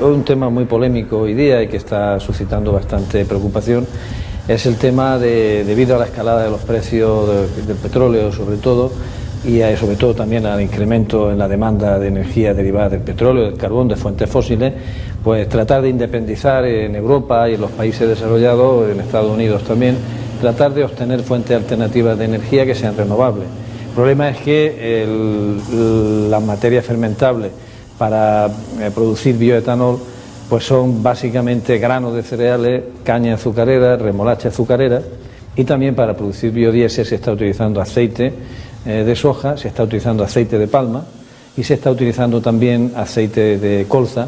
Un tema muy polémico hoy día y que está suscitando bastante preocupación es el tema debido a la escalada de los precios del petróleo sobre todo, y sobre todo también al incremento en la demanda de energía derivada del petróleo, del carbón, de fuentes fósiles, pues tratar de independizar en Europa y en los países desarrollados, en Estados Unidos también, tratar de obtener fuentes alternativas de energía que sean renovables. El problema es que las materias fermentables para producir bioetanol pues son básicamente granos de cereales, caña azucarera, remolacha azucarera, y también para producir biodiesel se está utilizando aceite de soja, se está utilizando aceite de palma y se está utilizando también aceite de colza.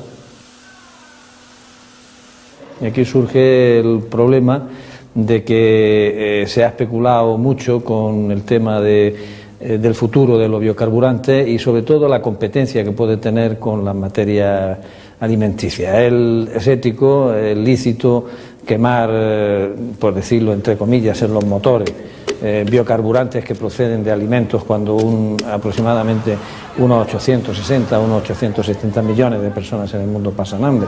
Y aquí surge el problema de que se ha especulado mucho con el tema del futuro de los biocarburantes y sobre todo la competencia que puede tener con las materias alimenticias. Es ético, es lícito quemar, por decirlo entre comillas, en los motores biocarburantes que proceden de alimentos cuando aproximadamente unos 860, unos 870 millones de personas en el mundo pasan hambre.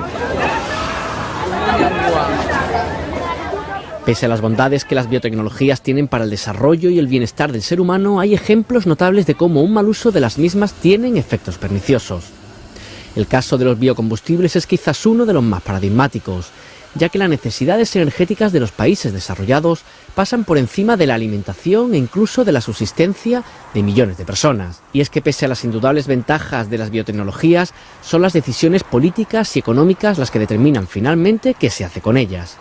Pese a las bondades que las biotecnologías tienen para el desarrollo y el bienestar del ser humano, hay ejemplos notables de cómo un mal uso de las mismas tienen efectos perniciosos. El caso de los biocombustibles es quizás uno de los más paradigmáticos, ya que las necesidades energéticas de los países desarrollados pasan por encima de la alimentación e incluso de la subsistencia de millones de personas. Y es que pese a las indudables ventajas de las biotecnologías, son las decisiones políticas y económicas las que determinan finalmente qué se hace con ellas.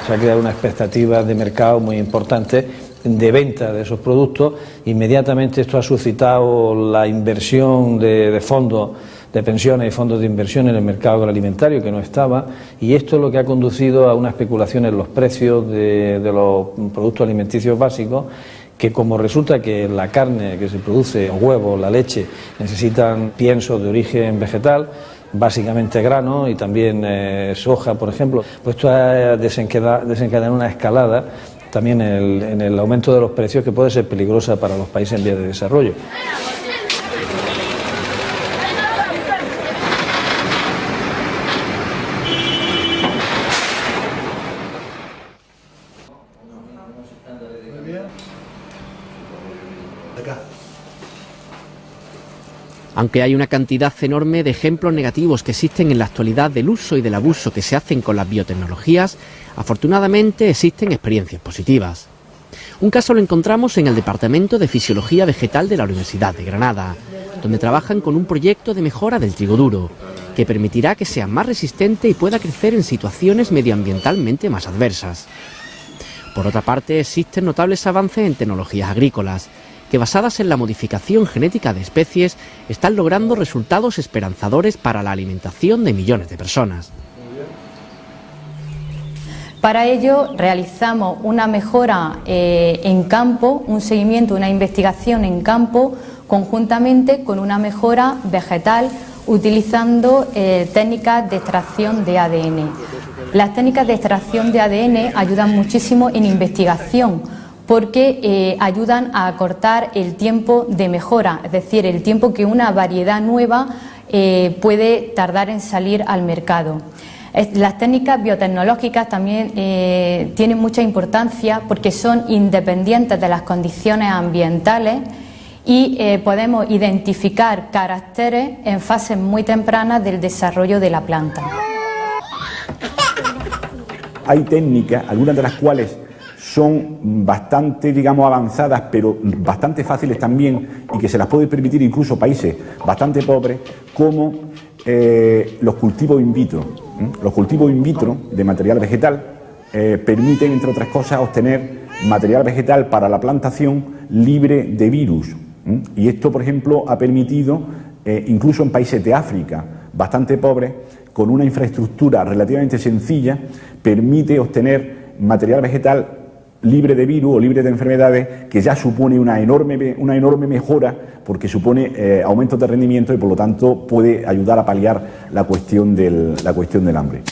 Se ha creado una expectativa de mercado muy importante de venta de esos productos. Inmediatamente esto ha suscitado la inversión de fondos de pensiones y fondos de inversión en el mercado agroalimentario, que no estaba, y esto es lo que ha conducido a una especulación en los precios de los productos alimenticios básicos, que como resulta que la carne que se produce, los huevos, la leche, necesitan piensos de origen vegetal, básicamente grano y también soja, por ejemplo, pues esto ha desencadenado una escalada también en el aumento de los precios que puede ser peligrosa para los países en vías de desarrollo. Aunque hay una cantidad enorme de ejemplos negativos que existen en la actualidad del uso y del abuso que se hacen con las biotecnologías, afortunadamente existen experiencias positivas. Un caso lo encontramos en el Departamento de Fisiología Vegetal de la Universidad de Granada, donde trabajan con un proyecto de mejora del trigo duro, que permitirá que sea más resistente y pueda crecer en situaciones medioambientalmente más adversas. Por otra parte, existen notables avances en tecnologías agrícolas, que basadas en la modificación genética de especies están logrando resultados esperanzadores para la alimentación de millones de personas. Para ello realizamos una mejora en campo, un seguimiento, una investigación en campo, conjuntamente con una mejora vegetal utilizando técnicas de extracción de ADN. Las técnicas de extracción de ADN ayudan muchísimo en investigación, porque ayudan a acortar el tiempo de mejora, es decir, el tiempo que una variedad nueva puede tardar en salir al mercado. Las técnicas biotecnológicas también tienen mucha importancia porque son independientes de las condiciones ambientales y podemos identificar caracteres en fases muy tempranas del desarrollo de la planta. Hay técnicas, algunas de las cuales son bastante, digamos, avanzadas, pero bastante fáciles también y que se las puede permitir incluso países bastante pobres, como los cultivos in vitro. Los cultivos in vitro de material vegetal permiten, entre otras cosas, obtener material vegetal para la plantación libre de virus. Y esto, por ejemplo, ha permitido, incluso en países de África bastante pobres, con una infraestructura relativamente sencilla, permite obtener material vegetal libre de virus o libre de enfermedades, que ya supone una enorme mejora, porque supone aumentos de rendimiento y por lo tanto puede ayudar a paliar la cuestión del hambre.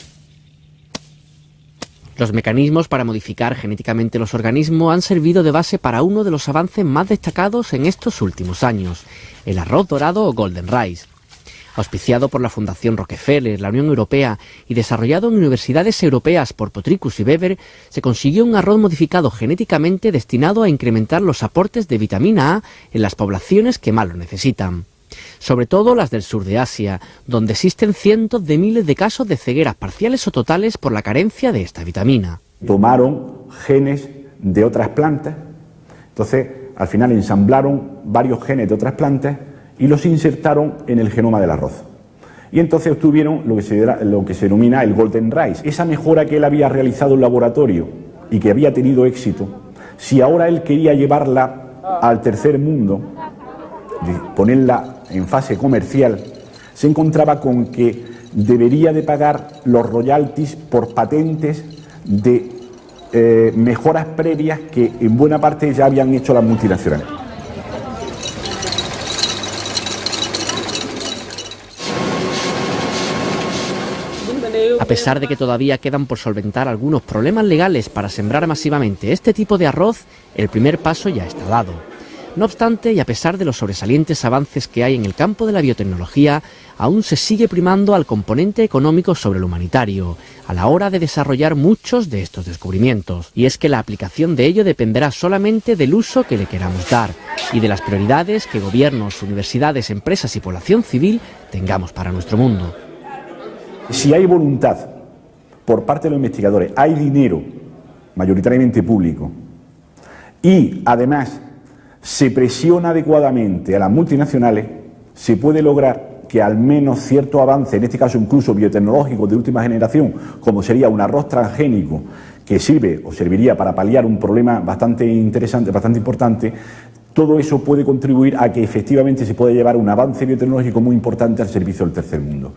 Los mecanismos para modificar genéticamente los organismos han servido de base para uno de los avances más destacados en estos últimos años, el arroz dorado o Golden Rice. Auspiciado por la Fundación Rockefeller, la Unión Europea y desarrollado en universidades europeas por Potricus y Weber, se consiguió un arroz modificado genéticamente destinado a incrementar los aportes de vitamina A en las poblaciones que más lo necesitan. Sobre todo las del sur de Asia, donde existen cientos de miles de casos de cegueras parciales o totales por la carencia de esta vitamina. Tomaron genes de otras plantas, entonces al final ensamblaron varios genes de otras plantas y los insertaron en el genoma del arroz. Y entonces obtuvieron lo que se denomina el Golden Rice. Esa mejora que él había realizado en laboratorio y que había tenido éxito, si ahora él quería llevarla al tercer mundo, ponerla en fase comercial, se encontraba con que debería de pagar los royalties por patentes de mejoras previas que en buena parte ya habían hecho las multinacionales. A pesar de que todavía quedan por solventar algunos problemas legales para sembrar masivamente este tipo de arroz, el primer paso ya está dado. No obstante, y a pesar de los sobresalientes avances que hay en el campo de la biotecnología, aún se sigue primando al componente económico sobre el humanitario, a la hora de desarrollar muchos de estos descubrimientos. Y es que la aplicación de ello dependerá solamente del uso que le queramos dar y de las prioridades que gobiernos, universidades, empresas y población civil tengamos para nuestro mundo. Si hay voluntad por parte de los investigadores, hay dinero, mayoritariamente público, y además se presiona adecuadamente a las multinacionales, se puede lograr que al menos cierto avance, en este caso incluso biotecnológico de última generación, como sería un arroz transgénico que sirve o serviría para paliar un problema bastante interesante, bastante importante, todo eso puede contribuir a que efectivamente se pueda llevar un avance biotecnológico muy importante al servicio del tercer mundo.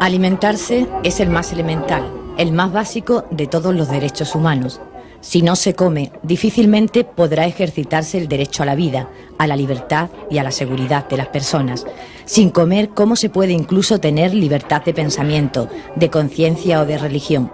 Alimentarse es el más elemental, el más básico de todos los derechos humanos. Si no se come, difícilmente podrá ejercitarse el derecho a la vida, a la libertad y a la seguridad de las personas. Sin comer, ¿cómo se puede incluso tener libertad de pensamiento, de conciencia o de religión?